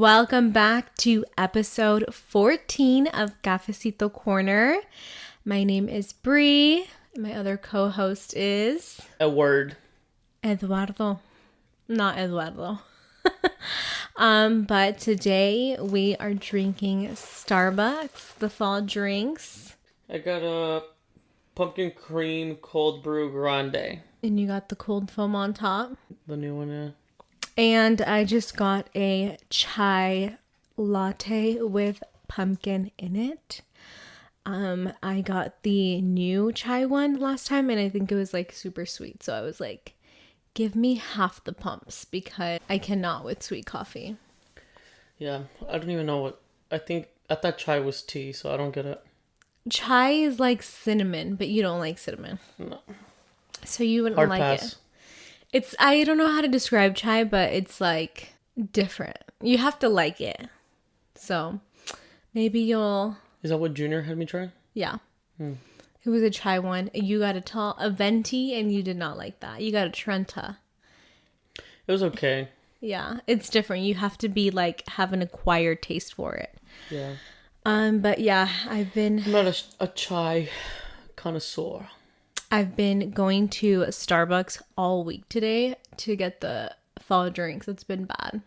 Welcome back to episode 14 of Cafecito Corner. My name is Bree. My other co-host is... Eduardo. Not Eduardo. But today we are drinking Starbucks, the fall drinks. I got a pumpkin cream cold brew grande. And you got the cold foam on top. The new one, yeah. And I just got a chai latte with pumpkin in it. I got the new chai one last time and I think it was like super sweet. So I was like, give me half the pumps because I cannot with sweet coffee. Yeah, I don't even know what... I thought chai was tea, so I don't get it. Chai is like cinnamon, but you don't like cinnamon. No. So you wouldn't Hard like pass. it. I don't know how to describe chai, but it's like different. You have to like it. So maybe you'll... Is that what Junior had me try? Yeah. It was a chai one. You got a venti and you did not like that. You got a Trenta. It was okay. Yeah, it's different. You have to be like have an acquired taste for it. Yeah. But yeah, I'm not a chai connoisseur. I've been going to Starbucks all week today to get the fall drinks. It's been bad.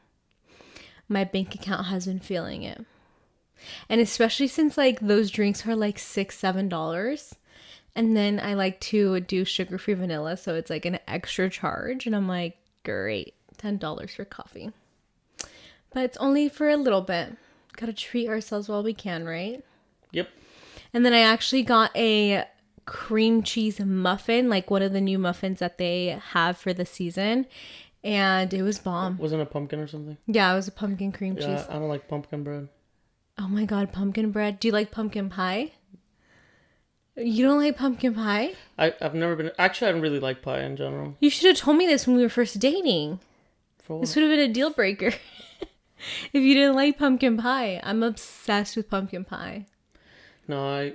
My bank account has been feeling it. And especially since like those drinks are like $6-7. And then I like to do sugar-free vanilla, so it's like an extra charge. And I'm like, great, $10 for coffee. But it's only for a little bit. Gotta treat ourselves while we can, right? Yep. And then I actually got a cream cheese muffin, like one of the new muffins that they have for the season. And it was bomb. Wasn't it a pumpkin or something? Yeah, it was a pumpkin cream cheese. Yeah, I don't like pumpkin bread. Oh my god, pumpkin bread. Do you like pumpkin pie? You don't like pumpkin pie? I've never been... Actually, I don't really like pie in general. You should have told me this when we were first dating. For what? This would have been a deal breaker. If you didn't like pumpkin pie. I'm obsessed with pumpkin pie. No,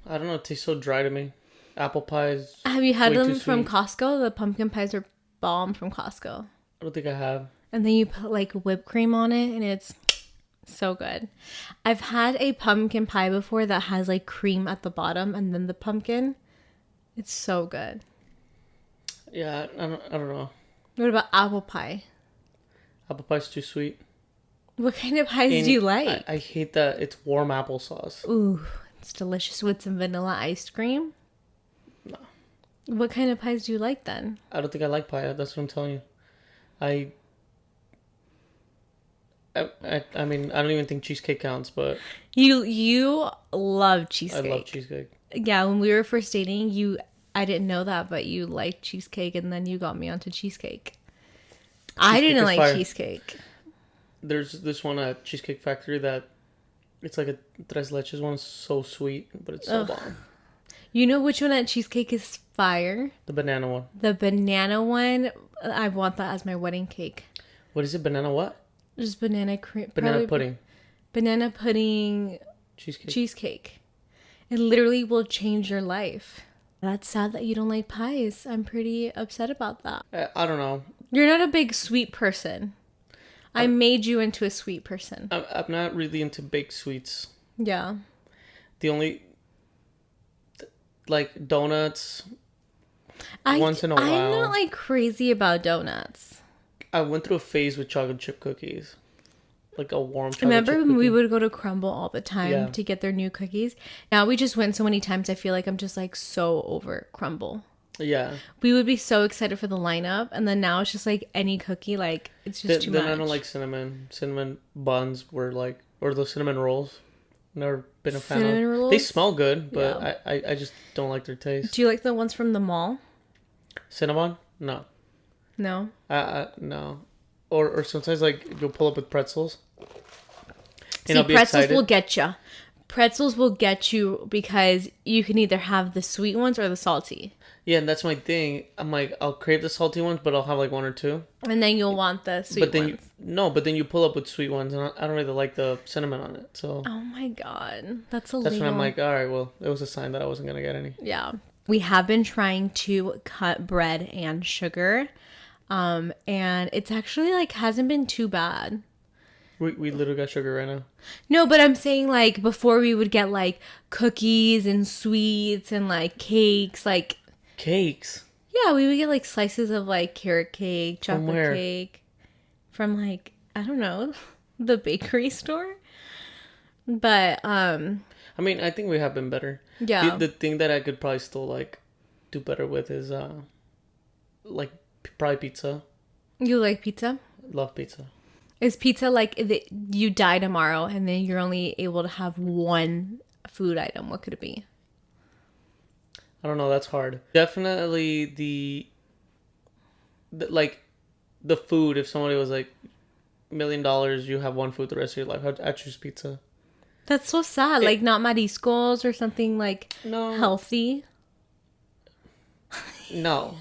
I don't know. It tastes so dry to me. Apple pie is... Have you had way them too from sweet. Costco? The pumpkin pies are bomb from Costco. I don't think I have. And then you put like whipped cream on it and it's so good. I've had a pumpkin pie before that has like cream at the bottom and then the pumpkin. It's so good. Yeah, I don't know. What about apple pie? Apple pie's too sweet. What kind of pies do you like? I hate that it's warm applesauce. Ooh, it's delicious with some vanilla ice cream. No. What kind of pies do you like then? I don't think I like pie. That's what I'm telling you. I mean, I don't even think cheesecake counts, but... You love cheesecake. I love cheesecake. Yeah, when we were first dating, I didn't know that, but you liked cheesecake, and then you got me onto cheesecake. I didn't like fire. cheesecake. There's this one at Cheesecake Factory that... It's like a tres leches one. It's so sweet, but it's so bomb. You know which one at cheesecake is fire? The banana one. The banana one. I want that as my wedding cake. What is it? Banana what? Just banana cream. Banana pudding. Banana pudding cheesecake. It literally will change your life. That's sad that you don't like pies. I'm pretty upset about that. I don't know. You're not a big sweet person. I made you into a sweet person. I'm not really into baked sweets. Yeah. The only... Like donuts... once in a while. I'm not like crazy about donuts. I went through a phase with chocolate chip cookies. Like a warm chocolate chip Remember when we cookie. would go to Crumble all the time to get their new cookies? Now we just went so many times, I feel like I'm just like so over Crumble. Yeah. We would be so excited for the lineup, and then now it's just like any cookie, like it's just too much. Then I don't like cinnamon. Cinnamon buns were like... Or the cinnamon rolls. Never been a fan of. Cinnamon rolls? They smell good, but Yeah. I just don't like their taste. Do you like the ones from the mall? Cinnamon? No. No? No. Or sometimes like you'll pull up with pretzels. See, I'll be pretzels excited. will get you. Pretzels will get you because you can either have the sweet ones or the salty. Yeah, and that's my thing. I'm like, I'll crave the salty ones, but I'll have like one or two. And then you'll want the sweet But then ones. but then you pull up with sweet ones, and I don't really like the cinnamon on it. So Oh my god. That's illegal. that's when I'm like, all right, well, it was a sign that I wasn't gonna get any. Yeah. We have been trying to cut bread and sugar. And it's actually like hasn't been too bad. We literally got sugar right now. No, but I'm saying like before we would get like cookies and sweets and like cakes, like Cakes? yeah, we would get like slices of like carrot cake, From chocolate where? cake from like I don't know, the bakery store. But I mean, I think we have been better. yeah. The thing that I could probably still like do better with is like probably pizza. You like pizza? Love pizza. Is pizza like you die tomorrow and then you're only able to have one food item? What could it be? I don't know. That's hard. Definitely like the food. If somebody was like $1,000,000, you have one food the rest of your life. I'd choose pizza. That's so sad. Like not mariscos or something like No. healthy. No.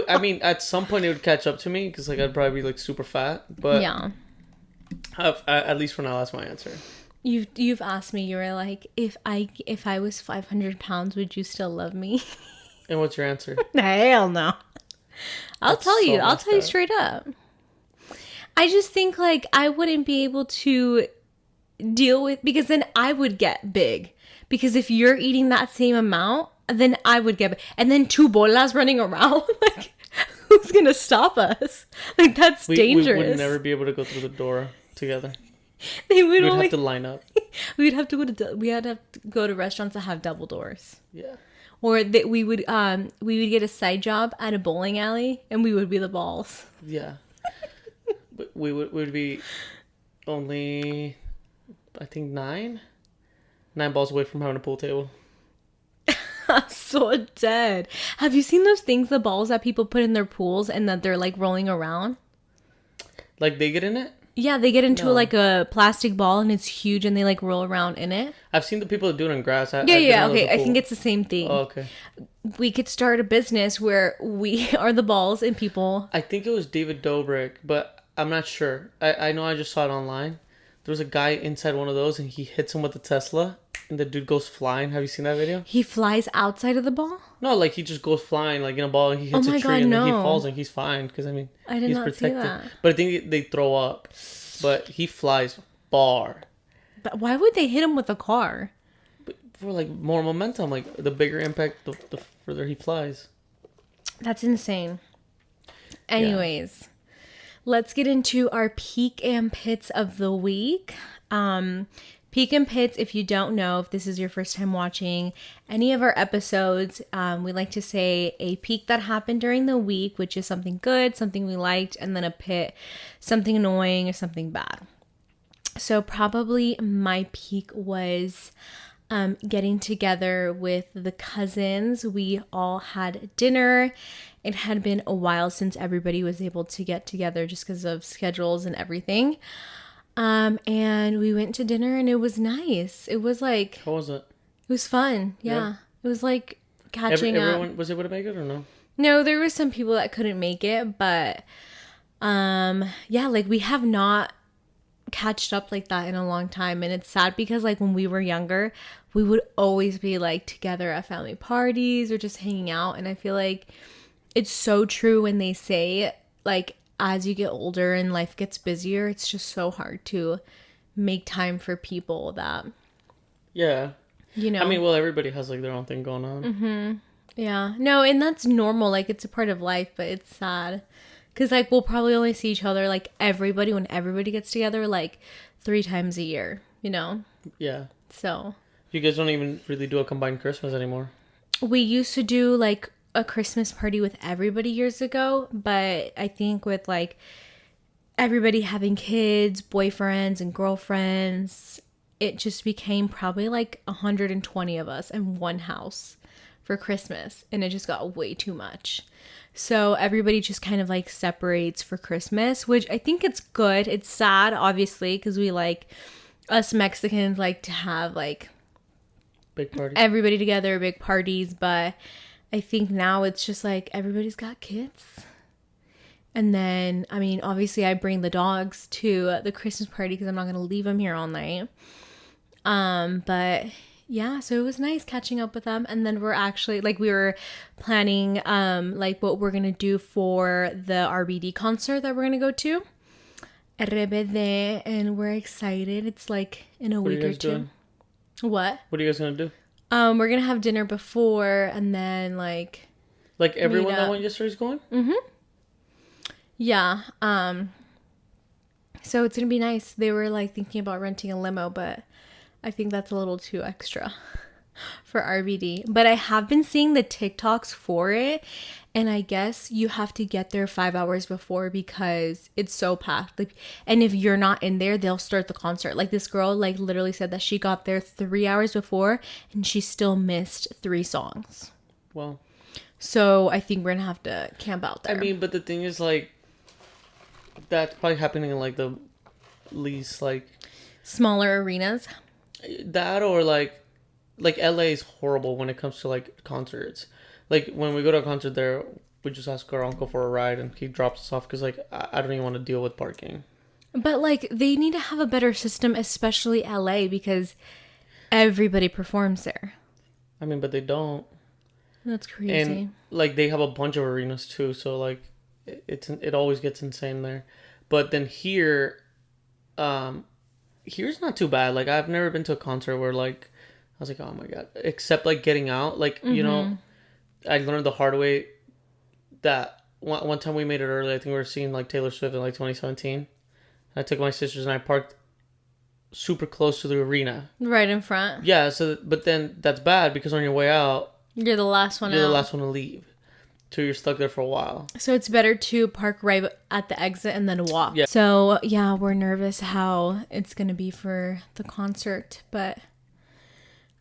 I mean, at some point it would catch up to me because like I'd probably be like super fat. But Yeah. at least for now, that's my answer. You've asked me. You were like, if I was 500 pounds, would you still love me? And what's your answer? Hell no. I'll tell you. I'll tell you that. straight up. I just think like I wouldn't be able to deal with because then I would get big. Because if you're eating that same amount, then I would get big. And then two bolas running around, like who's gonna stop us? Like that's dangerous. We would never be able to go through the door together. They would We'd only have to line up. we had to go to restaurants that have double doors. Yeah. Or that we would get a side job at a bowling alley and we would be the balls. Yeah. But we would be only, I think, 9 balls away from having a pool table. I'm so dead. Have you seen those things, the balls that people put in their pools and that they're like rolling around? Like they get in it? Yeah, they get into No. like a plastic ball and it's huge and they like roll around in it. I've seen the people that do it in grass. I Yeah, didn't know it was okay. a I pool. think it's the same thing. Oh, okay. We could start a business where we are the balls and people. I think it was David Dobrik, but I'm not sure. I know I just saw it online. There was a guy inside one of those and he hits him with a Tesla and the dude goes flying. Have you seen that video? He flies outside of the ball? No, like he just goes flying like in a ball and he hits Oh my a tree God, and then he no. falls and he's fine because I mean I did he's not see protected. that. But I think they throw up. But he flies far. But why would they hit him with a car? For like more momentum, like the bigger impact, the further he flies. That's insane. Anyways, let's get into our peak and pits of the week. Peak and pits, if you don't know, if this is your first time watching any of our episodes, we like to say a peak that happened during the week, which is something good, something we liked, and then a pit, something annoying or something bad. So probably my peak was getting together with the cousins. We all had dinner. It had been a while since everybody was able to get together just because of schedules and everything. And we went to dinner and it was nice. It was like, How was it? it was fun. Yeah. It was like catching up. Everyone was able to make it or no? No, there was some people that couldn't make it, but yeah, like we have not catched up like that in a long time. And it's sad because like when we were younger, we would always be like together at family parties or just hanging out. And I feel like it's so true when they say like as you get older and life gets busier, it's just so hard to make time for people that, Yeah. you know. I mean, well, everybody has like their own thing going on. Mm-hmm. Yeah. No, and that's normal. Like it's a part of life, but it's sad. Because like we'll probably only see each other like when everybody gets together like 3 times a year, you know? Yeah. So You guys don't even really do a combined Christmas anymore. we used to do like a Christmas party with everybody years ago, but I think with like everybody having kids, boyfriends and girlfriends, it just became probably like 120 of us in one house for Christmas, and it just got way too much. So everybody just kind of like separates for Christmas, which I think it's good. It's sad, obviously, because we like us Mexicans like to have like Big party. everybody together, big parties, but I think now it's just like everybody's got kids. And then, I mean, obviously I bring the dogs to the Christmas party because I'm not going to leave them here all night. But yeah, so it was nice catching up with them. And then we're actually like, we were planning like what we're going to do for the RBD concert that we're going to go to. RBD, and we're excited. It's like in a What are week you or guys two. doing? What? What are you guys gonna do? We're gonna have dinner before, and then like Like everyone meet that up. went yesterday's going? Yeah. So it's gonna be nice. They were like thinking about renting a limo, but I think that's a little too extra for RBD. But I have been seeing the TikToks for it, and I guess you have to get there 5 hours before because it's so packed. Like, and if you're not in there, they'll start the concert. Like this girl, like literally said that she got there 3 hours before, and she still missed 3 songs. Well, So I think we're gonna have to camp out there. I mean, but the thing is, like, that's probably happening in like the least like Smaller arenas. that or like LA is horrible when it comes to like concerts. Like when we go to a concert there, we just ask our uncle for a ride and he drops us off because like I don't even want to deal with parking. But like they need to have a better system, especially LA, because everybody performs there. I mean, but they don't. That's crazy. And like they have a bunch of arenas too, so like it always gets insane there. But then here, here's not too bad. Like I've never been to a concert where like I was like, oh my god, except like getting out. Like you know, I learned the hard way that one time we made it early. I think we were seeing like Taylor Swift in like 2017. I took my sisters and I parked super close to the arena. Right in front. Yeah. So, but then that's bad because on your way out, You're the last one you're out. the last one to leave. So you're stuck there for a while. So it's better to park right at the exit and then walk. Yeah. So yeah, we're nervous how it's going to be for the concert, but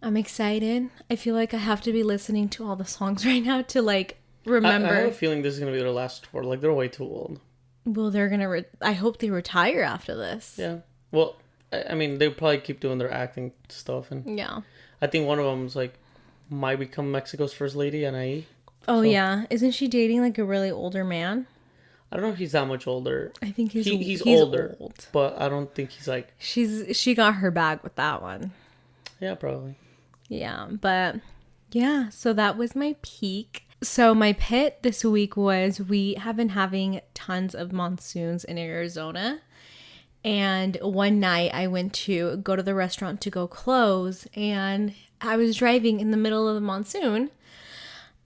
I'm excited. I feel like I have to be listening to all the songs right now to like remember. I have a feeling this is going to be their last tour. Like, they're way too old. Well, they're going to... I hope they retire after this. Yeah. Well, I mean, they'll probably keep doing their acting stuff. And Yeah. I think one of them's, like, might become Mexico's first lady, Anaí. Oh, yeah. Isn't she dating, like, a really older man? I don't know if he's that much older. I think he's older. old. But I don't think he's, like... She got her bag with that one. Yeah, probably. Yeah, but... Yeah, so that was my peak. So my pit this week was we have been having tons of monsoons in Arizona. And one night I went to go to the restaurant to go close. And I was driving in the middle of the monsoon.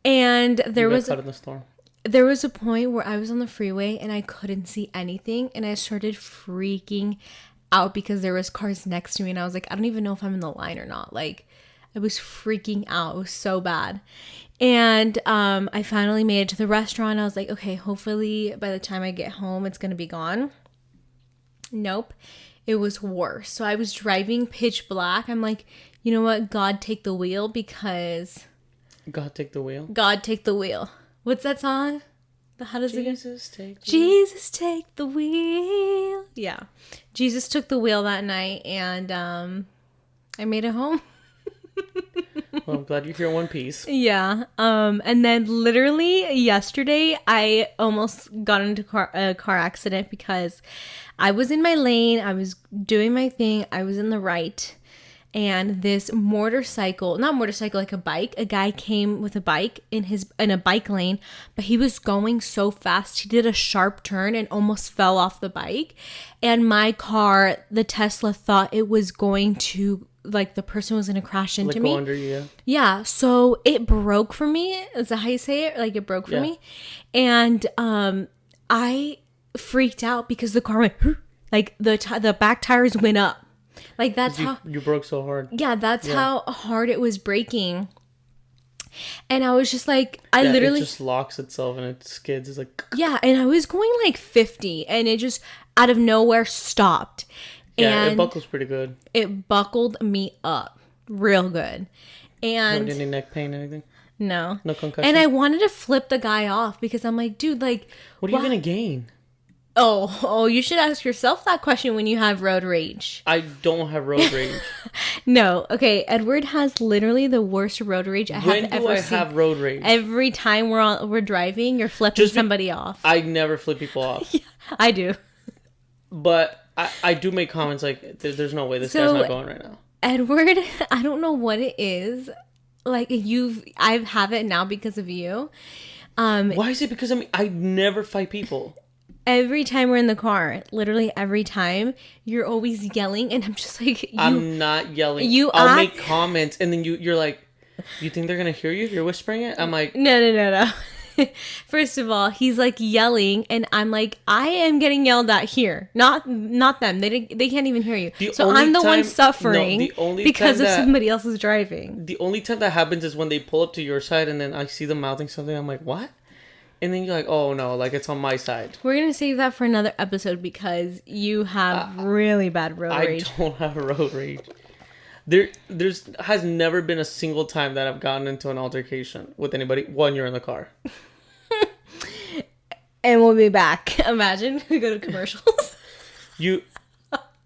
And there was caught in the storm. There was a point where I was on the freeway and I couldn't see anything. And I started freaking out because there was cars next to me. And I was like, I don't even know if I'm in the line or not. Like, I was freaking out. It was so bad. And I finally made it to the restaurant. I was like, okay, hopefully by the time I get home, it's going to be gone. Nope. It was worse. So I was driving pitch black. I'm like, you know what? God, take the wheel because... God, take the wheel. God, take the wheel. What's that song? How does Jesus, it go? take the Jesus, take the wheel. Yeah. Jesus took the wheel that night and I made it home. Well, I'm glad you're here in one piece. Yeah. And then literally yesterday, I almost got into a car accident because I was in my lane. I was doing my thing. I was in the right. And this like a bike. A guy came with a bike in a bike lane, but he was going so fast. He did a sharp turn and almost fell off the bike. And my car, the Tesla, thought it was going to... like the person was going to crash into me. Go under you, yeah. Yeah, so it broke for me. Is that how you say it? Like it broke for me. And I freaked out because the car went like the back tires went up. Like that's how you broke so hard. Yeah, that's how hard it was braking. And I was just like, literally it just locks itself and it skids. It's like yeah, and I was going like 50 and it just out of nowhere stopped. Yeah, and it buckles pretty good. It buckled me up real good. And any neck pain, anything? No. No concussion? And I wanted to flip the guy off because I'm like, dude, like... What are you going to gain? Oh, you should ask yourself that question when you have road rage. I don't have road rage. No. Okay, Edward has literally the worst road rage I have ever seen. When do I have road rage? Every time we're driving, you're flipping somebody off. I never flip people off. Yeah, I do. But I do make comments like, there's no way this guy's not going right now. Edward, I don't know what it is. Like, I have it now because of you. Why is it because I never fight people? every time we're in the car, literally every time, you're always yelling, and I'm just like, I'm not yelling. I'll make comments, and then you're like, you think they're gonna hear you if you're whispering it? I'm like, no. First of all, he's like yelling, and I'm like, I am getting yelled at here, not them. They can't even hear you. So I'm the one suffering because of somebody else is driving. The only time that happens is when they pull up to your side, and then I see them mouthing something. I'm like, what? And then you're like, oh no, like it's on my side. We're gonna save that for another episode because you have really bad road rage. I don't have road rage. There's has never been a single time that I've gotten into an altercation with anybody when you're in the car. And we'll be back. Imagine we go to commercials. You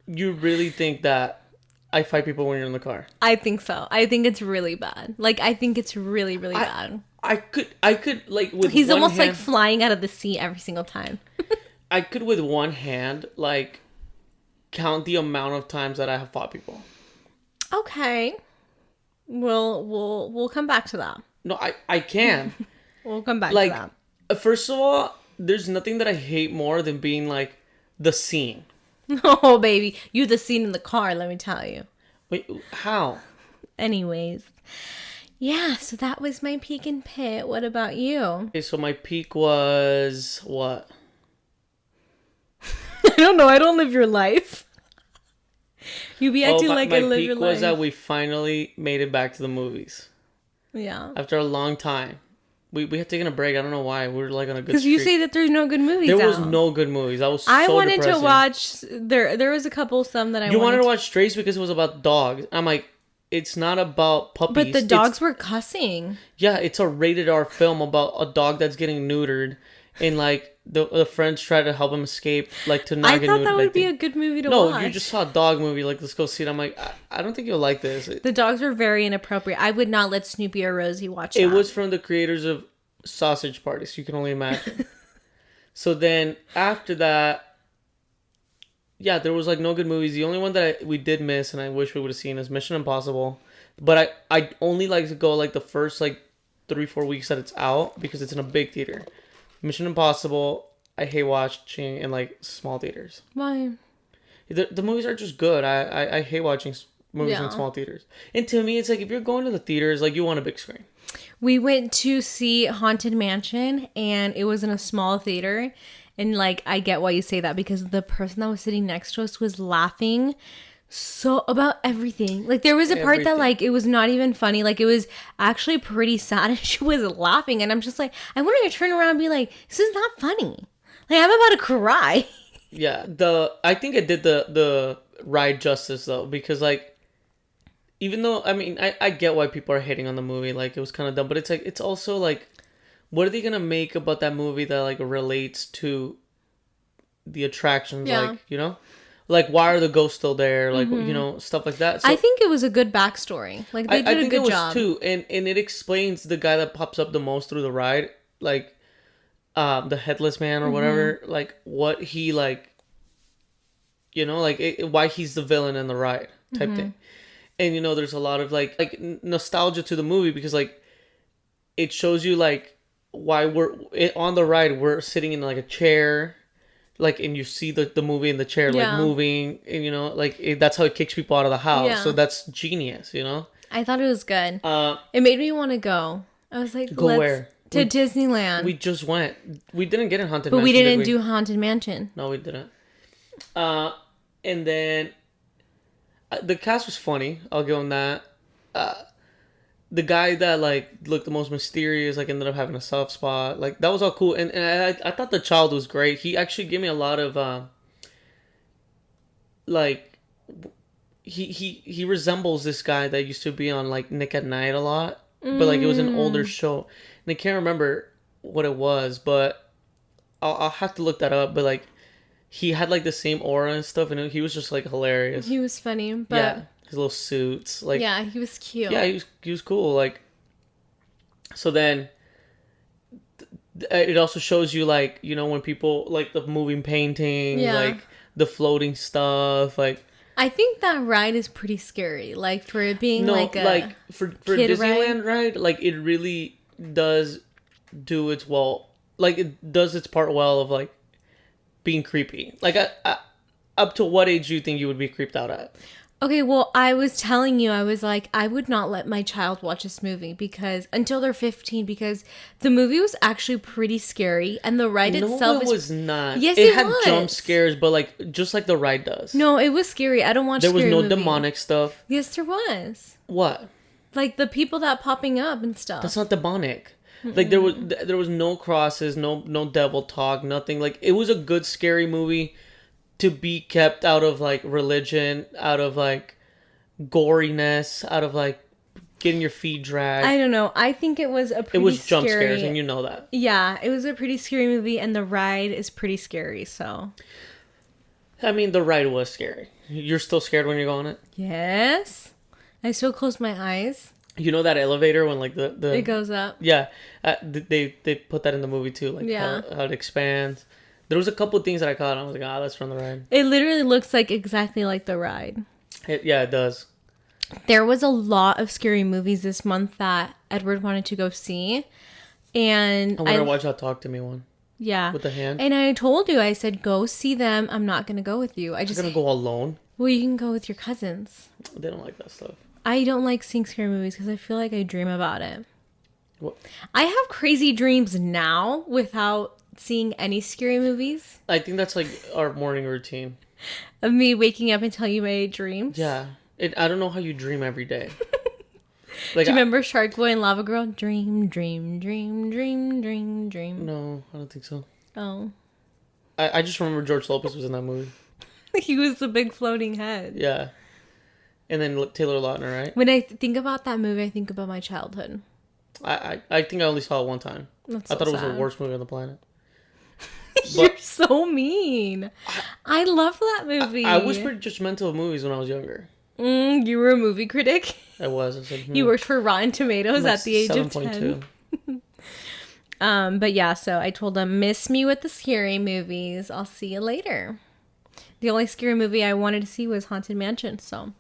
really think that I fight people when you're in the car? I think so. I think it's really bad. Like, I think it's really, really bad. I could like with he's one almost hand, like flying out of the seat every single time. I could with one hand like count the amount of times that I have fought people. Okay. We'll come back to that. No, I can. We'll come back to that. First of all, there's nothing that I hate more than being like the scene. Oh, baby. You the scene in the car, let me tell you. Wait, how? Anyways. Yeah, so that was my peak and pit. What about you? Okay, so my peak was what? I don't know. I don't live your life. You be acting like I live your life. My peak was that we finally made it back to the movies. Yeah. After a long time. We had taken a break. I don't know why. We were like on a good streak. Because you say that there's no good movies There was no good movies. I was so I wanted depressing. to watch... There was a couple, some that I wanted. You wanted to watch Strays because it was about dogs. I'm like, it's not about puppies. But the dogs were cussing. Yeah, it's a rated R film about a dog that's getting neutered. And like, the friends try to help him escape, like to not get neutered. I thought that would be a good movie to watch. No, you just saw a dog movie. Like, let's go see it. I'm like, I don't think you'll like this. The dogs were very inappropriate. I would not let Snoopy or Rosie watch that. It was from the creators of Sausage Party, so you can only imagine. So then after that, yeah, there was like no good movies. The only one that we did miss and I wish we would have seen is Mission Impossible. But I only like to go like the first like 3-4 weeks that it's out because it's in a big theater. Mission Impossible, I hate watching in like small theaters. Why? The movies are just good. I hate watching movies in small theaters. And to me, it's like if you're going to the theaters, like you want a big screen. We went to see Haunted Mansion, and it was in a small theater. And, like, I get why you say that, because the person that was sitting next to us was laughing so about everything. Like, there was a part that, like, it was not even funny. Like, it was actually pretty sad, and she was laughing. And I'm just like, I want her to turn around and be like, this is not funny. Like, I'm about to cry. Yeah, I think it did the ride justice, though, because, like, even though, I mean, I get why people are hating on the movie, like, it was kind of dumb, but it's like, it's also, like, what are they gonna make about that movie that, like, relates to the attractions, like, you know? Like, why are the ghosts still there? Like, you know, stuff like that. So, I think it was a good backstory. Like, they did a good job. I think it was, too, and it explains the guy that pops up the most through the ride, like, the headless man or whatever, like, what he, like, you know, like, why he's the villain in the ride type thing. And, you know, there's a lot of, like nostalgia to the movie because, like, it shows you, like, why on the ride, we're sitting in, like, a chair, like, and you see the movie in the chair, like, moving, and, you know, like, that's how it kicks people out of the house. Yeah. So that's genius, you know? I thought it was good. It made me want to go. I was like, go where? To Disneyland. We just went. We didn't get in Haunted Mansion. But we didn't do Haunted Mansion. No, we didn't. And then the cast was funny. I'll give him that. The guy that, like, looked the most mysterious, like, ended up having a soft spot. Like, that was all cool. And I thought the child was great. He actually gave me a lot of, like, he resembles this guy that used to be on, like, Nick at Night a lot. But, like, it was an older show. And I can't remember what it was, but I'll have to look that up. But, like, he had, like, the same aura and stuff, and he was just, like, hilarious. He was funny, but... Yeah, his little suits. Like, yeah, he was cute. Yeah, he was cool. Like, so then, it also shows you, like, you know, when people, like, the moving painting, like, the floating stuff, like... I think that ride is pretty scary. Like, for it being, like, a like, for Disneyland ride, like, it really does do its part well of, like, being creepy? Like, up to what age do you think you would be creeped out at? Okay, well, I was telling you, I was like, I would not let my child watch this movie because until they're 15, because the movie was actually pretty scary, and the ride itself was not. Yes, it it had was. jump scares, but like just like the ride does. No, it was scary. I don't watch. There was scary no movies. demonic stuff. Yes, there was. What? Like the people that popping up and stuff. That's not demonic. Like there was no crosses, no devil talk, nothing. Like it was a good scary movie to be kept out of like religion, out of like goriness, out of like getting your feet dragged. I don't know. I think it was a pretty. It was jump scary... scares, and you know that. Yeah, it was a pretty scary movie, and the ride is pretty scary. So. I mean, the ride was scary. You're still scared when you go on it? Yes. I still close my eyes. You know that elevator when like the it goes up. Yeah, they put that in the movie too, like how it expands. There was a couple of things that I caught. And I was like, that's from the ride. It literally looks like exactly like the ride. It does. There was a lot of scary movies this month that Edward wanted to go see, and I want to watch that Talk to Me one. Yeah, with the hand. And I told you, I said, go see them. I'm not gonna go with you. I'm gonna go alone. Well, you can go with your cousins. They don't like that stuff. I don't like seeing scary movies because I feel like I dream about it. What? I have crazy dreams now without seeing any scary movies. I think that's like our morning routine. Of me waking up and telling you my dreams? Yeah. I don't know how you dream every day. Like, do you remember Shark Boy and Lava Girl? Dream, dream, dream, dream, dream, dream. No, I don't think so. Oh. I just remember George Lopez was in that movie. He was the big floating head. Yeah. And then Taylor Lautner, right? When I think about that movie, I think about my childhood. I think I only saw it one time. That's I so thought it was sad. the worst movie on the planet. You're so mean. I love that movie. I was pretty judgmental of movies when I was younger. You were a movie critic? I was. You worked for Rotten Tomatoes like at the age of 10. But yeah, so I told them, miss me with the scary movies. I'll see you later. The only scary movie I wanted to see was Haunted Mansion, so.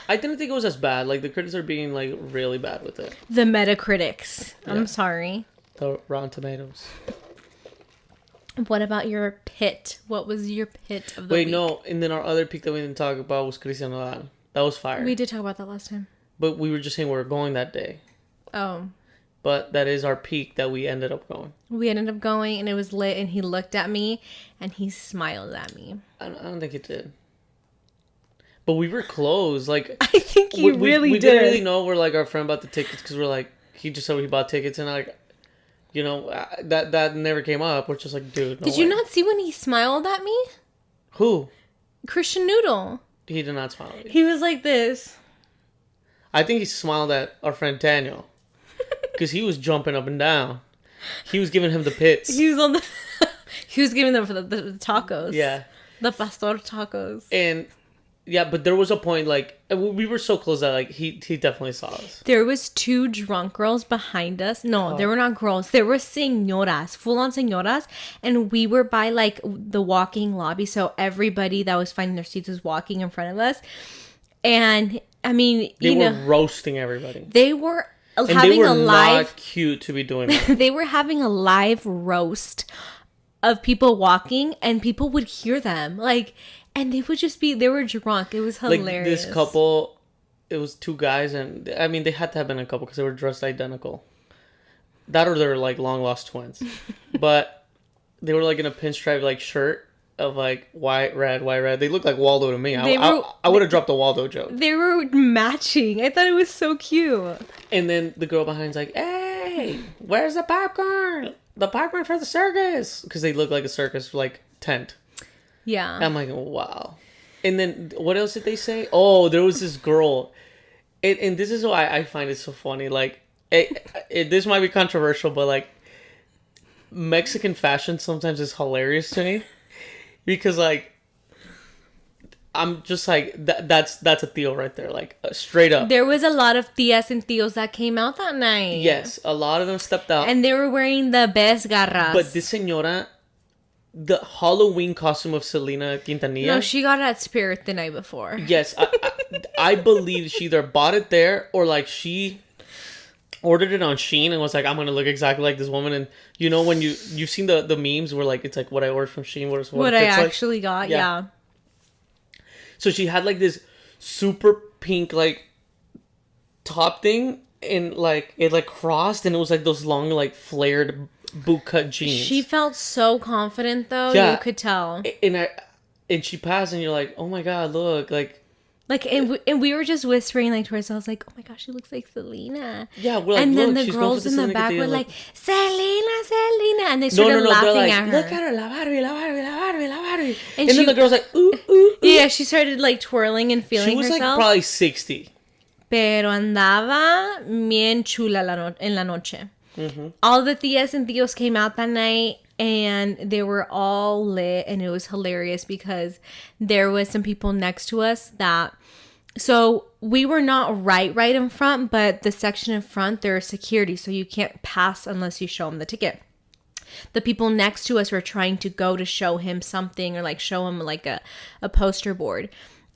I didn't think it was as bad. Like, the critics are being, like, really bad with it. The Metacritics. Yeah. I'm sorry. The Rotten Tomatoes. What about your pit? What was your pit of the week? Wait, no. And then our other pick that we didn't talk about was Quinceañera. That was fire. We did talk about that last time. But we were just saying we were going that day. Oh. But that is our peak that we ended up going. We ended up going, and it was lit, and he looked at me, and he smiled at me. I don't think it did. But we were close. Like, I think he really we did. didn't really know we're like our friend bought the tickets because we're like, he just said he bought tickets, and like, you know, that never came up. We're just like, dude, no Did you not see when he smiled at me? Who? Christian Noodle. He did not smile at you. He was like this. I think he smiled at our friend Daniel because he was jumping up and down. He was giving him the pits. He was on the. He was giving them for the tacos. Yeah. The pastor tacos. And yeah, but there was a point like we were so close that like he definitely saw us. There was two drunk girls behind us. No, they were not girls. They were señoras, full on señoras, and we were by like the walking lobby, so everybody that was finding their seats was walking in front of us. And I mean, they were roasting everybody. They were and having they were a live. Not cute to be doing that. They were having a live roast of people walking, and people would hear them like. And they would just be, they were drunk. It was hilarious. Like this couple, it was two guys, and I mean, they had to have been a couple because they were dressed identical. That or they're like long lost twins. But they were like in a pinstripe like shirt of like white, red. They looked like Waldo to me. I would have dropped a Waldo joke. They were matching. I thought it was so cute. And then the girl behind's like, hey, where's the popcorn? The popcorn for the circus. Because they look like a circus like tent. Yeah. I'm like, wow. And then what else did they say? Oh, there was this girl. And this is why I find it so funny. Like, this might be controversial, but like, Mexican fashion sometimes is hilarious to me. Because like, I'm just like, that's a Theo right there. Like, straight up. There was a lot of tias and tios that came out that night. Yes, a lot of them stepped out. And they were wearing the best garras. But this señora... The Halloween costume of Selena Quintanilla. No, she got it at Spirit the night before. Yes, I believe she either bought it there or like she ordered it on Shein and was like, I'm gonna look exactly like this woman. And you know when you've seen the memes where like it's like what I ordered from Shein, what I it fits actually got, yeah. So she had like this super pink like top thing and like it like crossed and it was like those long like flared bootcut jeans. She felt so confident though, you could tell. And she passed and you're like, oh my god, look, like and we were just whispering like to ourselves like, oh my gosh, she looks like Selena. Yeah, we're like, and then look, the girls in the back were like, Selena, and they started laughing like, at her. Look at her, la Barbie, la Barbie, la Barbie, la Barbie. And she, then the girl's like, ooh, ooh, ooh. Yeah, she started like twirling and feeling herself. She was like probably 60. Pero andaba bien chula en la noche. Mm-hmm. All the tias and tios came out that night and they were all lit and it was hilarious because there was some people next to us that, so we were not right in front, but the section in front, there is security, so you can't pass unless you show them the ticket. The people next to us were trying to go to show him something or like show him like a poster board.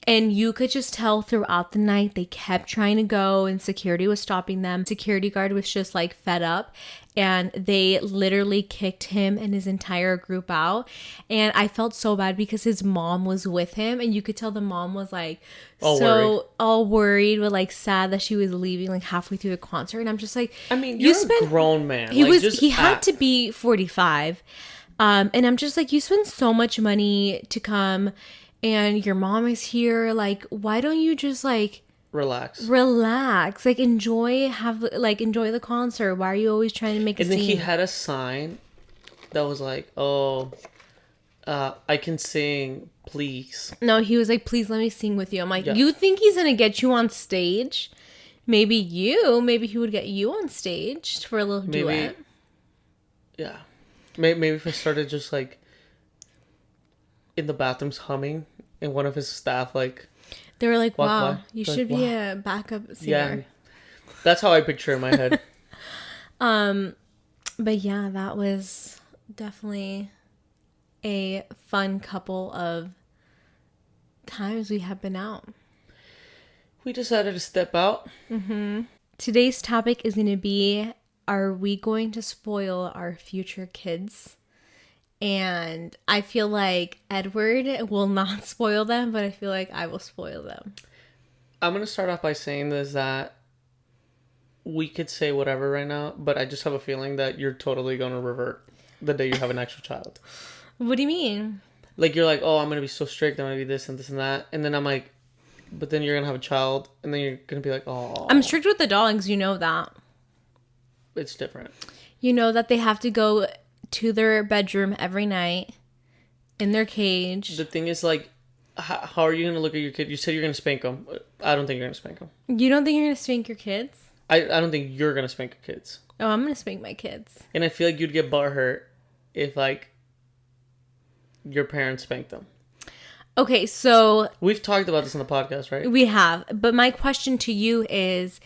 And you could just tell throughout the night they kept trying to go and security was stopping them. Security guard was just like fed up and they literally kicked him and his entire group out. And I felt so bad because his mom was with him and you could tell the mom was like all worried but like sad that she was leaving like halfway through the concert. And I'm just like, I mean, you're a grown man. He had to be 45. And I'm just like, you spend so much money to come and your mom is here, like, why don't you just like relax, like enjoy the concert? Why are you always trying to make a scene? And then he had a sign that was like, oh, I can sing, please. No, he was like, please let me sing with you. I'm like, You think he's gonna get you on stage? Maybe he would get you on stage for a little duet. Yeah, maybe if I started just like in the bathrooms humming and one of his staff like they were like, wow, you should be a backup singer. Yeah, that's how I picture it in my head. But yeah, that was definitely a fun couple of times we have been out. We decided to step out. Today's topic is going to be, are we going to spoil our future kids? And I feel like Edward will not spoil them, but I feel like I will spoil them. I'm going to start off by saying this, that we could say whatever right now, but I just have a feeling that you're totally going to revert the day you have an actual child. What do you mean? Like, you're like, oh, I'm going to be so strict, I'm going to be this and this and that. And then I'm like, but then you're going to have a child, and then you're going to be like, oh. I'm strict with the dogs, you know that. It's different. You know that they have to go to their bedroom every night in their cage. The thing is, like, how are you going to look at your kid? You said you're going to spank them. I don't think you're going to spank them. You don't think you're going to spank your kids? I don't think you're going to spank your kids. Oh, I'm going to spank my kids. And I feel like you'd get butthurt if, like, your parents spanked them. Okay, so... We've talked about this on the podcast, right? We have. But my question to you is,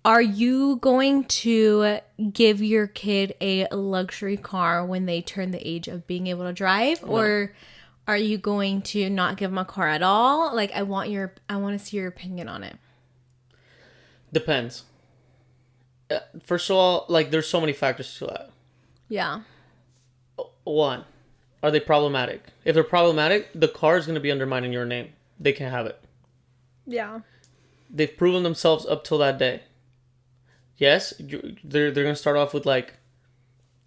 are you going to give your kid a luxury car when they turn the age of being able to drive? No. Or are you going to not give them a car at all? Like, I want to see your opinion on it. Depends. First of all, like, there's so many factors to that. Yeah. One, are they problematic? If they're problematic, the car is going to be undermined in your name. They can't have it. Yeah. They've proven themselves up till that day. Yes, they're going to start off with, like,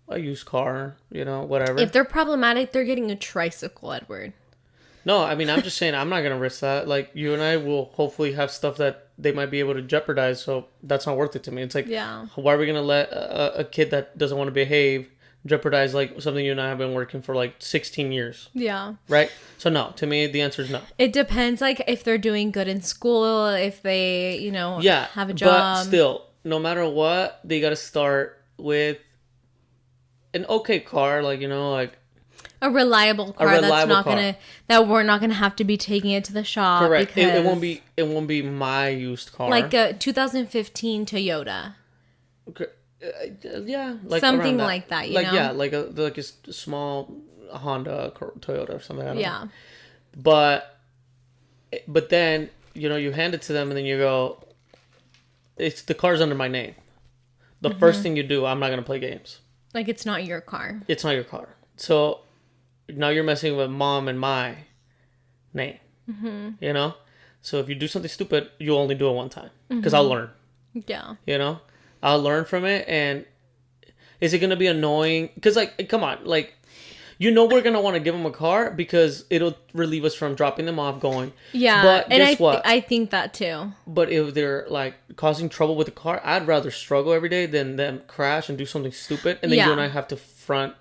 a used car, you know, whatever. If they're problematic, they're getting a tricycle, Edward. No, I mean, I'm just saying, I'm not going to risk that. Like, you and I will hopefully have stuff that they might be able to jeopardize, so that's not worth it to me. It's like, why are we going to let a kid that doesn't want to behave jeopardize, like, something you and I have been working for, like, 16 years? Yeah. Right? So, no. To me, the answer is no. It depends, like, if they're doing good in school, if they, you know, have a job. But still, no matter what, they got to start with an okay car, like, you know, like, a reliable car that we're not gonna have to be taking it to the shop. Correct. It won't be my used car. Like a 2015 Toyota. Okay. Yeah, like something like that. You know? Yeah, like a small Honda Toyota or something. I don't know. But then, you know, you hand it to them and then you go, the car's under my name. the first thing you do, I'm not going to play games. Like, it's not your car. It's not your car. So now you're messing with mom and my name. You know? So if you do something stupid, you'll only do it one time. Because I'll learn. Yeah. You know? I'll learn from it. And is it going to be annoying? Because, like, come on. Like, you know we're going to want to give them a car because it'll relieve us from dropping them off going. Yeah. But and guess what? I think that too. But if they're, like, causing trouble with the car, I'd rather struggle every day than them crash and do something stupid. And then you and I have to front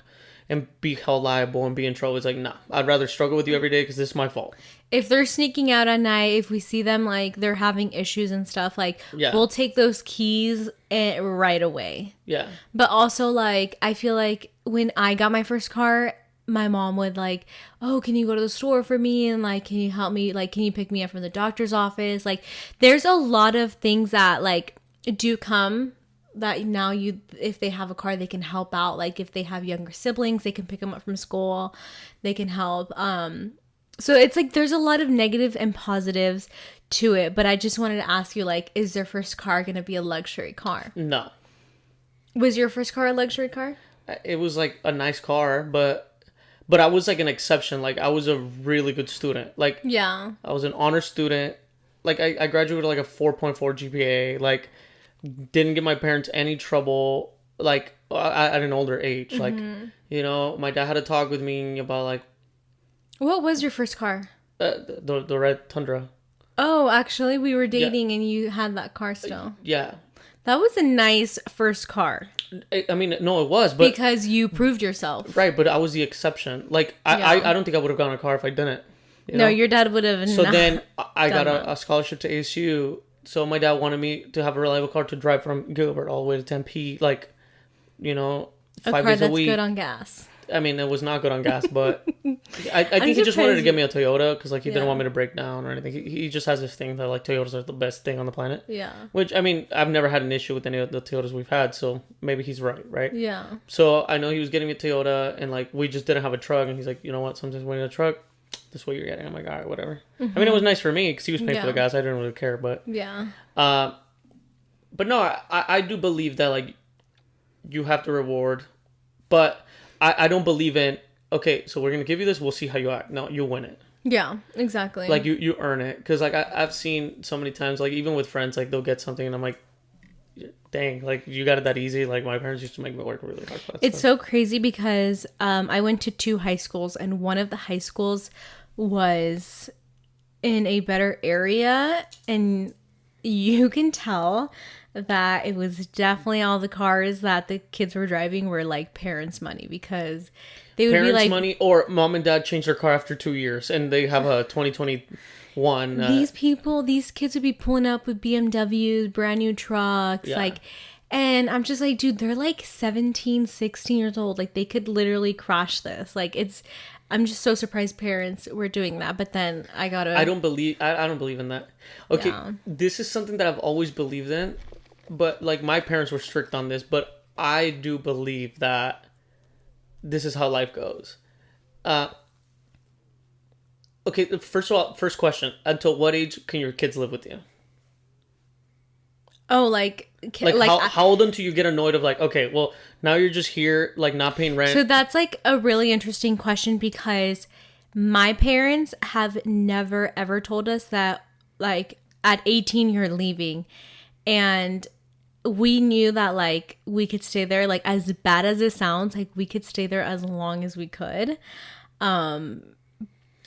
and be held liable and be in trouble. It's like, nah. I'd rather struggle with you every day because this is my fault. If they're sneaking out at night, if we see them, like, they're having issues and stuff, like, we'll take those keys right away. Yeah. But also, like, I feel like when I got my first car, my mom would, like, oh, can you go to the store for me? And, like, can you help me? Like, can you pick me up from the doctor's office? Like, there's a lot of things that, like, do come that now if they have a car, they can help out. Like, if they have younger siblings, they can pick them up from school. They can help. So it's like there's a lot of negative and positives to it, but I just wanted to ask you, like, is their first car going to be a luxury car? No. Was your first car a luxury car? It was like a nice car, but I was like an exception. Like, I was a really good student. Like, yeah, I was an honor student. Like, I graduated with like a 4.4 GPA. Like, didn't give my parents any trouble. Like, at an older age. Like, you know, my dad had to talk with me about, like, what was your first car? The red Tundra. Oh, actually, we were dating and you had that car still. Yeah. That was a nice first car. I mean, no, it was, but because you proved yourself. Right, but I was the exception. Like, I don't think I would have gotten a car if I didn't. No, your dad would have. So then I got a scholarship to ASU. So my dad wanted me to have a reliable car to drive from Gilbert all the way to Tempe. Like, you know, 5 days a week. A car that's good on gas. I mean, it was not good on gas, but I think he just wanted to get me a Toyota because, like, he didn't want me to break down or anything. He just has this thing that, like, Toyotas are the best thing on the planet. Yeah. Which, I mean, I've never had an issue with any of the Toyotas we've had, so maybe he's right? Yeah. So I know he was getting me a Toyota, and, like, we just didn't have a truck, and he's like, you know what, sometimes when you need a truck, this is what you're getting. I'm like, all right, whatever. I mean, it was nice for me because he was paying for the gas. I didn't really care, but... Yeah. But no, I do believe that, like, you have to reward, but... I don't believe in, okay, so we're going to give you this, we'll see how you act. No, you win it. Yeah, exactly. Like, you earn it. Because, like, I've seen so many times, like, even with friends, like, they'll get something, and I'm like, dang, like, you got it that easy. Like, my parents used to make me work really hard for that It's so crazy because I went to 2 high schools, and one of the high schools was in a better area, and you can tell that it was definitely all the cars that the kids were driving were like parents' money because they would be like money, or mom and dad changed their car after 2 years and they have a 2021. These kids would be pulling up with BMWs, brand new trucks, like, and I'm just like, dude, they're like 17, 16 years old. Like, they could literally crash this. Like, I'm just so surprised parents were doing that. But then I don't believe in that. Okay, This is something that I've always believed in. But, like, my parents were strict on this, but I do believe that this is how life goes. Okay, first of all, first question. Until what age can your kids live with you? Oh, how old until you get annoyed of, like, okay, well, now you're just here, like, not paying rent? So that's, like, a really interesting question because my parents have never, ever told us that, like, at 18 you're leaving. And... we knew that, like, we could stay there, like, as bad as it sounds, like, we could stay there as long as we could.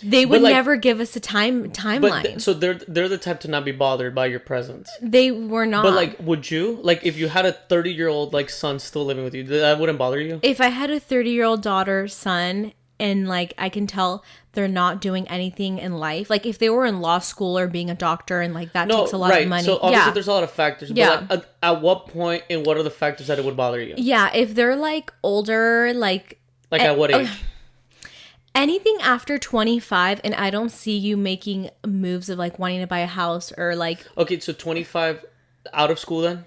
They would never give us a timeline. So they're the type to not be bothered by your presence. They were not. But, like, would you? Like, if you had a 30-year-old, like, son still living with you, that wouldn't bother you? If I had a 30-year-old daughter, son, and, like, I can tell they're not doing anything in life. Like, if they were in law school or being a doctor and, like, that takes a lot of money. So, obviously, there's a lot of factors. Yeah. But, like, at what point and what are the factors that it would bother you? Yeah, if they're, like, older, like... Like, at what age? Anything after 25, and I don't see you making moves of, like, wanting to buy a house or, like... Okay, so 25 out of school, then?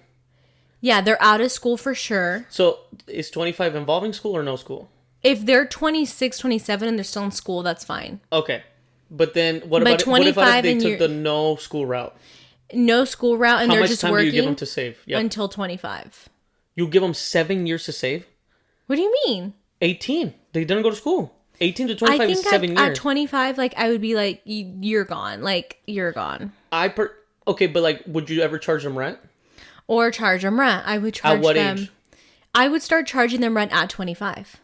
Yeah, they're out of school for sure. So, is 25 involving school or no school? If they're 26, 27 and they're still in school, that's fine. Okay. But then what about if they took the no school route? No school route and they're just working. How much time do you give them to save? Yep. Until 25. You give them 7 years to save. What do you mean? 18. They didn't go to school. 18 to 25 is 7 years. At 25, like, I would be like, you're gone. Like, you're gone. Okay, but like, would you ever charge them rent? Or charge them rent. I would charge them. At what age? I would start charging them rent at 25.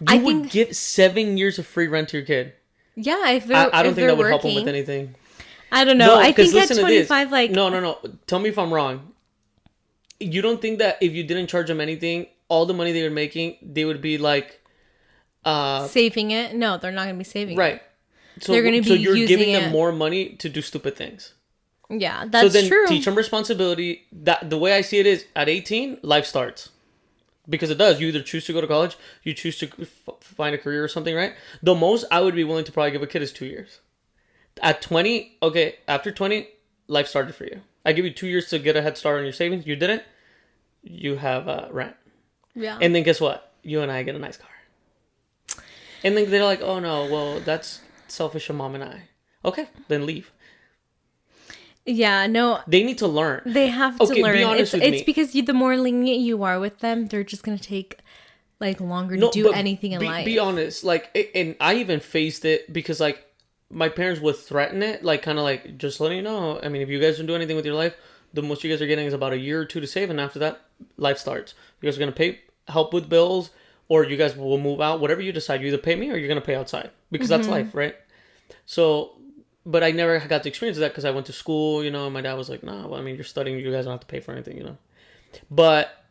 You would give 7 years of free rent to your kid? Yeah, if they're I don't think that would help working. them with anything. I don't know. No, I think at 25, like... No. Tell me if I'm wrong. You don't think that if you didn't charge them anything, all the money they were making, they would be like... saving it? No, they're not going to be saving right. it. So, they're going to be so you're using giving it. them more money to do stupid things. Yeah, that's so then true. Teach them responsibility. That the way I see it is, at 18, life starts. Because it does. You either choose to go to college, you choose to find a career or something, right? The most I would be willing to probably give a kid is 2 years. At 20, okay, after 20, life started for you. I give you 2 years to get a head start on your savings. You didn't, you have rent. Yeah. And then guess what? You and I get a nice car. And then they're like, oh no, well, that's selfish of mom and I. Okay, then leave. Yeah, no. They need to learn. They have to learn. Be honest with me. It's because the more lenient you are with them, they're just going to take like longer to do anything in life. Be honest. Like, and I even faced it because like my parents would threaten it. Like, kind of like, just letting you know. I mean, if you guys don't do anything with your life, the most you guys are getting is about a year or two to save. And after that, life starts. You guys are going to help with bills, or you guys will move out. Whatever you decide, you either pay me or you're going to pay outside. Because that's life, right? So... But I never got to experience that because I went to school, you know, and my dad was like, nah, well, I mean, you're studying, you guys don't have to pay for anything, you know. But,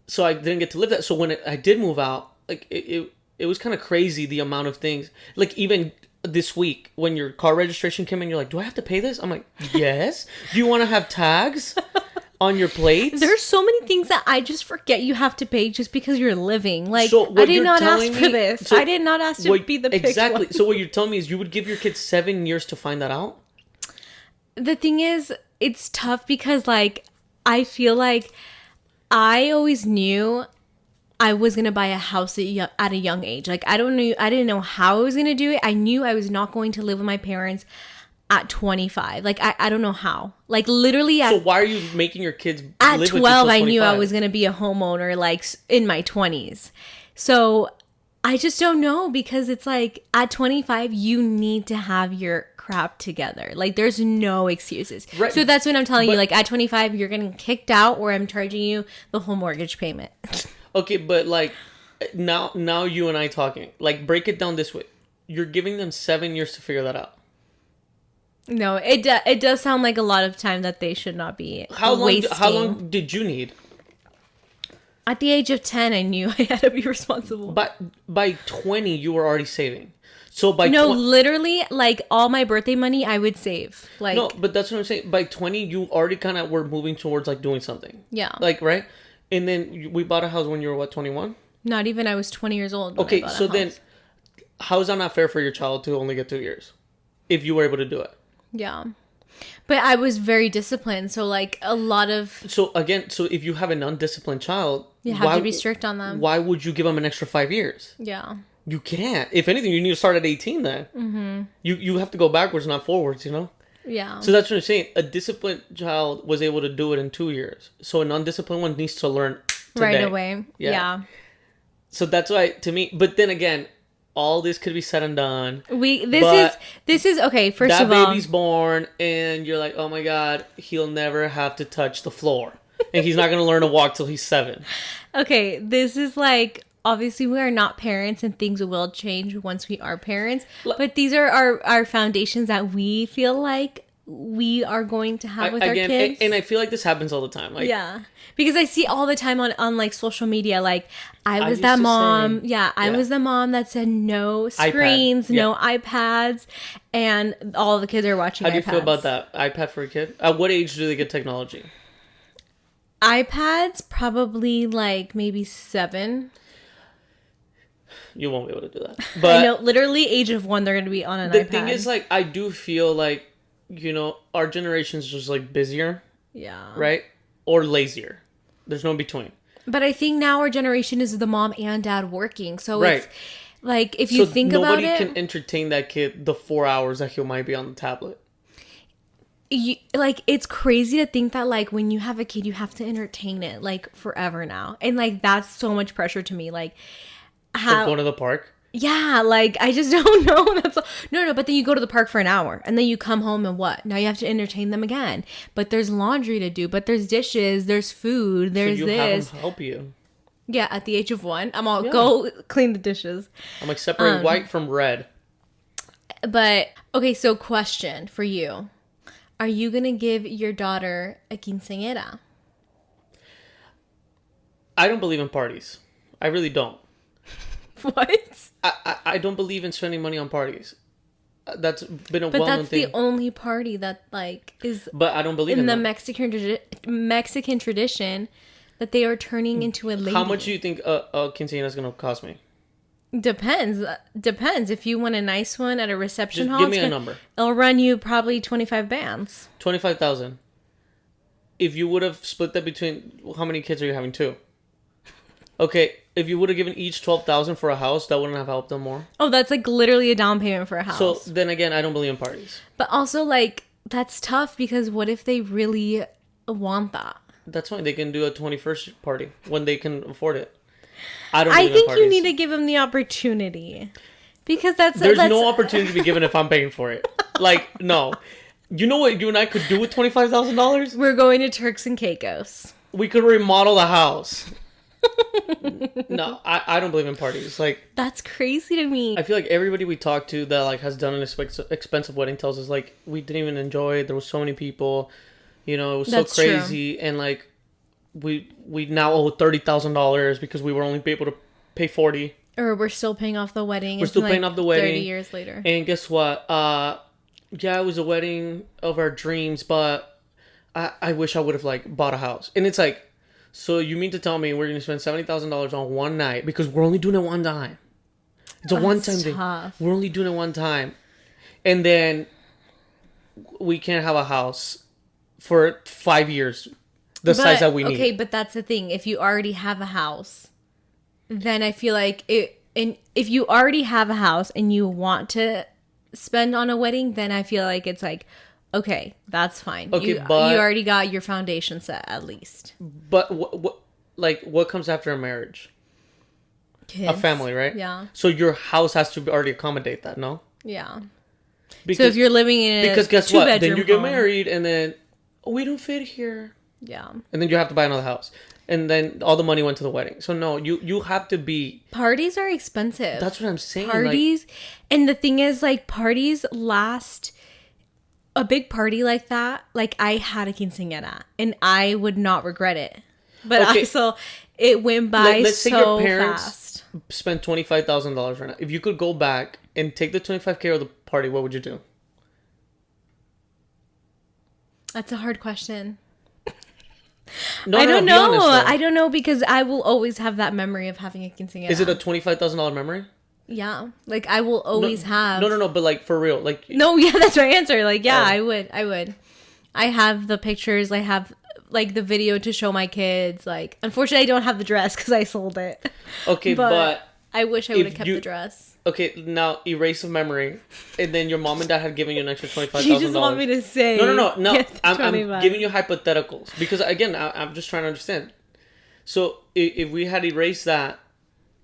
so I didn't get to live that. So when I did move out, like, it was kind of crazy, the amount of things. Like, even this week, when your car registration came in, you're like, do I have to pay this? I'm like, yes. Do you want to have tags on your plates? There's so many things that I just forget you have to pay just because you're living. Like, so I did not ask for this. I did not ask to be the picked exactly. one. So what you're telling me is you would give your kids 7 years to find that out? The thing is, it's tough because, like, I feel like I always knew I was going to buy a house at a young age. Like, I didn't know how I was going to do it. I knew I was not going to live with my parents at 25. Like, I don't know how. Like, literally so why are you making your kids at live 12 with you I knew I was going to be a homeowner, like, in my 20s. So I just don't know, because it's like at 25 you need to have your crap together. Like, there's no excuses. Right. So that's when I'm telling you, like, at 25 you're getting kicked out, or I'm charging you the whole mortgage payment. Okay, but like now you and I talking, like, break it down this way. You're giving them 7 years to figure that out. No, it does sound like a lot of time that they should not be wasting. How long did you need? At the age of 10, I knew I had to be responsible. But by 20, you were already saving. So by literally, like, all my birthday money, I would save. Like, no, but that's what I'm saying. By 20, you already kind of were moving towards, like, doing something. Yeah. Like, right? And then we bought a house when you were, what, 21? Not even. I was 20 years old. Okay, so then how is that not fair for your child to only get 2 years if you were able to do it? Yeah. But I was very disciplined. So, like, a lot of... So, again, if you have an undisciplined child... You have to be strict on them. Why would you give them an extra 5 years? Yeah. You can't. If anything, you need to start at 18 then. Mm-hmm. You have to go backwards, not forwards, you know? Yeah. So that's what I'm saying. A disciplined child was able to do it in 2 years. So an undisciplined one needs to learn today. Right away. Yeah. So that's why, to me... But then again... All this could be said and done. This is okay. First of all, that baby's born, and you're like, oh my god, he'll never have to touch the floor, and he's not gonna learn to walk till he's 7. Okay, this is like, obviously we are not parents, and things will change once we are parents. But these are our foundations that we feel like we are going to have with our kids. And I feel like this happens all the time. Like, yeah. Because I see all the time on like social media, like, I was that mom. I was the mom that said no screens, no iPads, and all the kids are watching iPads. How do you feel about that? iPad for a kid? At what age do they get technology? iPads, probably like maybe 7. You won't be able to do that. But I know, literally age of 1, they're going to be on an iPad. The thing is, like, I do feel like, you know, our generation's just, like, busier. Yeah. Right? Or lazier. There's no in between. But I think now our generation is the mom and dad working. So it's like, if you think about it, nobody can entertain that kid the 4 hours that he might be on the tablet. like, it's crazy to think that, like, when you have a kid, you have to entertain it, like, forever now. And, like, that's so much pressure to me. Like, Like going to the park. yeah, like, I just don't know. No, but then you go to the park for an hour and then you come home and what? Now you have to entertain them again. But there's laundry to do, but there's dishes, there's food, there's so you this. have them help you. Yeah, at the age of 1, I'm all, go clean the dishes. I'm like, separate white from red. But, okay, so question for you. Are you going to give your daughter a quinceañera? I don't believe in parties. I really don't. What? I don't believe in spending money on parties. That's been a but well-known that's thing. the only party that, like, is But I don't believe in the them. Mexican tradition that they are turning into a lady. How much do you think a quinceañera is going to cost me? Depends. If you want a nice one at a reception hall, give me a number. It'll run you probably 25 bands. 25,000. If you would have split that between, how many kids are you having? 2. Okay, if you would have given each 12,000 for a house, that wouldn't have helped them more. Oh, that's like literally a down payment for a house. So then again, I don't believe in parties. But also, like, that's tough because what if they really want that? That's fine. They can do a 21st party when they can afford it. I don't believe in think parties. you need to give them the opportunity because there's no opportunity to be given if I'm paying for it. Like, no. You know what you and I could do with $25,000? We're going to Turks and Caicos. We could remodel the house. No, I don't believe in parties. Like, that's crazy to me. I feel like everybody we talk to that like has done an expensive wedding tells us like we didn't even enjoy it. There was so many people, it was That's so crazy, true. And like we now owe $30,000 because we were only able to pay 40. Or we're still paying off the wedding. We're still paying off the wedding 30 years later. And guess what? Yeah, it was a wedding of our dreams, but I wish I would have like bought a house. And it's like, so you mean to tell me we're going to spend $70,000 on one night because we're only doing it one time? It's a one-time thing. We're only doing it one time. And then we can't have a house for 5 years, size that we need. Okay, but that's the thing. If you already have a house, then I feel like if you already have a house and you want to spend on a wedding, then I feel like it's like, okay, that's fine. Okay, you already got your foundation set at least. But what comes after a marriage? Kids. A family, right? Yeah. So your house has to already accommodate that, no? Yeah. Because, so if you're living in a because guess what? Then you get home, married and then we don't fit here. Yeah. And then you have to buy another house. And then all the money went to the wedding. So no, you have to be... Parties are expensive. That's what I'm saying. Parties. Like, and the thing is, like, parties last... A big party like that, like, I had a quinceañera. And I would not regret it. But okay. also, it went by let's so say your parents fast. Spent $25,000 right now. If you could go back and take the $25,000 of the party, what would you do? That's a hard question. No, I don't know. Honest, I don't know because I will always have that memory of having a quinceañera. Is it a $25,000 memory? Yeah. Like, I will always have. No, but like for real. Like no, yeah, that's my answer. Like, yeah, I would. I have the pictures. I have like the video to show my kids. Like, unfortunately, I don't have the dress because I sold it. Okay, but I wish I would have kept the dress. Okay, now erase a memory, and then your mom and dad had given you an extra $25,000. You just want me to say no. I'm giving you hypotheticals because again, I'm just trying to understand. So if we had erased that,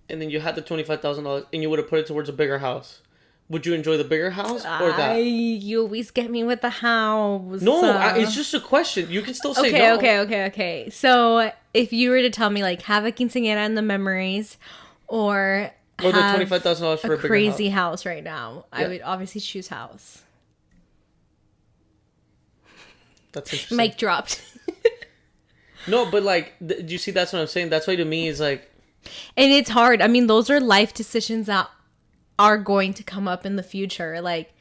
and then you had the $25,000, and you would have put it towards a bigger house, would you enjoy the bigger house or that? You always get me with the house. No, it's just a question. You can still say no. Okay. So if you were to tell me like have a quinceañera in the memories, or the $25,000 for a bigger crazy house right now, yeah. I would obviously choose house. That's interesting. Mic dropped. No, but like, do you see? That's what I'm saying. That's why to me is like, and it's hard. I mean, those are life decisions that are going to come up in the future, like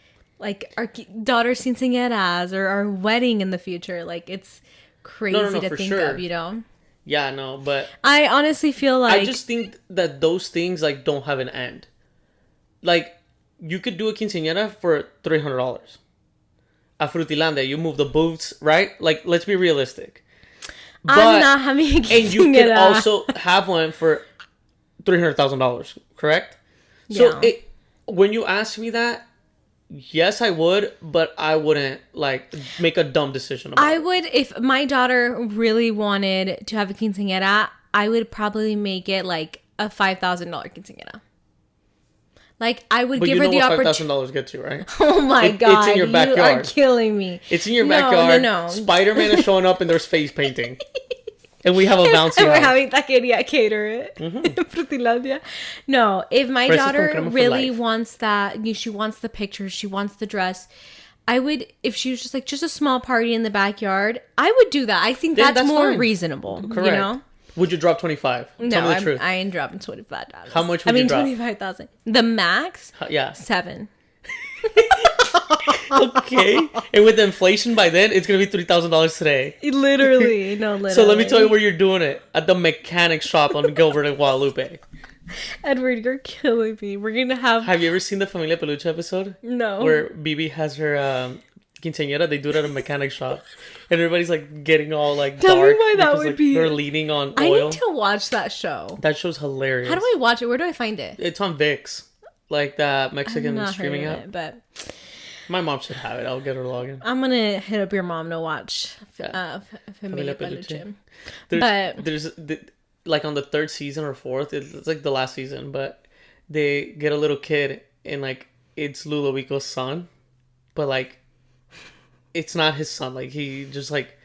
our daughter's quinceañeras or our wedding in the future. Like, it's crazy to think of, Yeah, no, but I honestly feel like I just think that those things like don't have an end. Like, you could do a quinceañera for $300. A Frutilandia, you move the booths, right? Like, let's be realistic. But, I'm not having a quinceañera. And you could also have one for $300,000, correct? Yeah. So when you ask me that, yes, I would, but I wouldn't like make a dumb decision about I it. would, if my daughter really wanted to have a quinceañera, I would probably make it like a $5,000 quinceañera. Like, I would But give you her know the what opportunity. $5,000 gets you, right? Oh my God. It's in your You backyard. are killing me. It's in your No, backyard. no. Spider-Man is showing up and there's face painting. And we have a bouncy And we're house. having taqueria cater it. Frutilandia. No, if my Fresas con daughter crema for really life. wants that, she wants the pictures, she wants the dress, I would, if she was just like, just a small party in the backyard, I would do that. I think Yeah, that's more fine. reasonable, Correct. you know? Would you drop 25? No, Tell me the truth. I ain't dropping $25. How much would you drop? 25,000. The max? Yeah. 7. Okay. And with inflation by then, it's going to be $3,000 today. Literally. No, literally. So let me tell you where you're doing it. At the mechanic shop on Gilbert and Guadalupe. Edward, you're killing me. We're going to have... Have you ever seen the Familia Peluche episode? No. Where Bibi has her quinceañera. They do it at a mechanic shop. And everybody's like getting all like Tell me dark. why that because, would like, be- they're leaning on I oil. need to watch that show. That show's hilarious. How do I watch it? Where do I find it? It's on VIX. Like that I've Mexican not streaming heard of app. it, but My mom should have it. I'll get her login. I'm gonna hit up your mom to watch Familia Familia Peluche. Peluche. There's like on the third season or fourth, it's like the last season, but they get a little kid and like it's Ludovico's son, but like it's not his son. Like he just like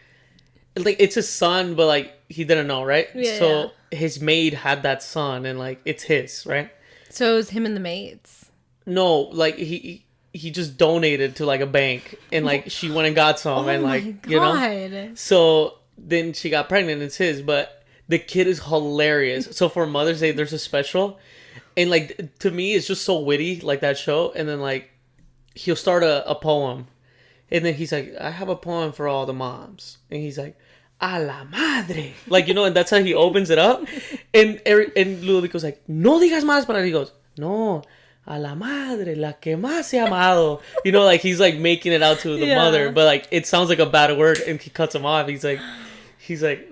it's his son, but like he didn't know, right? Yeah, So his maid had that son, and like it's his, right? So it was him and the maids. No, like he just donated to like a bank, and like she went and got some, and like you know. So then she got pregnant. It's his, but the kid is hilarious. So for Mother's Day, there's a special, and like to me, it's just so witty, like that show. And then like he'll start a poem, and then he's like, "I have a poem for all the moms," and he's like, "A la madre," like you know, and that's how he opens it up. And Ludovico's like, "No digas malas palabras." He goes, "No. A la madre, la que más se ha amado." You know, like he's like making it out to the mother, but like it sounds like a bad word, and he cuts him off. He's like,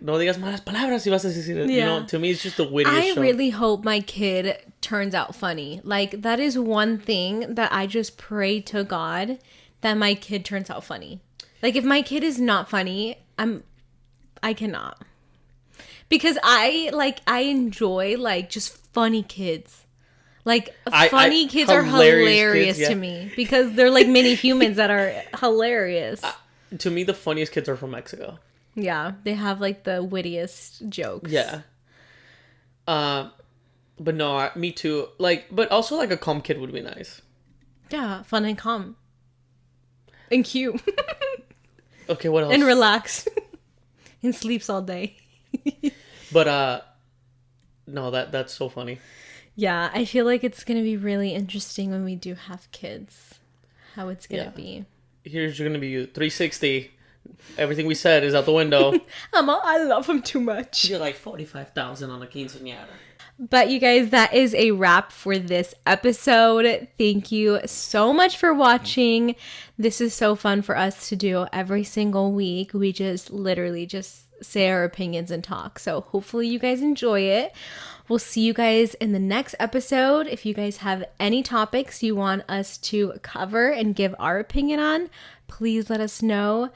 "No digas malas palabras si vas a decir it." You know, to me, it's just the wittiest show. I really hope my kid turns out funny. Like, that is one thing that I just pray to God that my kid turns out funny. Like, if my kid is not funny, I cannot. Because I enjoy like just funny kids. Like, funny kids are hilarious kids, to me because they're like mini humans that are hilarious. To me, the funniest kids are from Mexico. Yeah, they have like the wittiest jokes. Yeah. But no, me too. Like, but also like a calm kid would be nice. Yeah, fun and calm. And cute. Okay, what else? And relaxed. And sleeps all day. But no, that's so funny. Yeah, I feel like it's going to be really interesting when we do have kids. How it's going to be. Here's going to be you. 360. Everything we said is out the window. I love him too much. You're like 45,000 on a quinceañera. But you guys, that is a wrap for this episode. Thank you so much for watching. This is so fun for us to do every single week. We just literally just say our opinions and talk. So hopefully you guys enjoy it. We'll see you guys in the next episode. If you guys have any topics you want us to cover and give our opinion on, please let us know.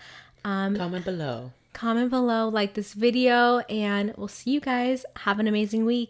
Comment below. Comment below, like this video, and we'll see you guys. Have an amazing week.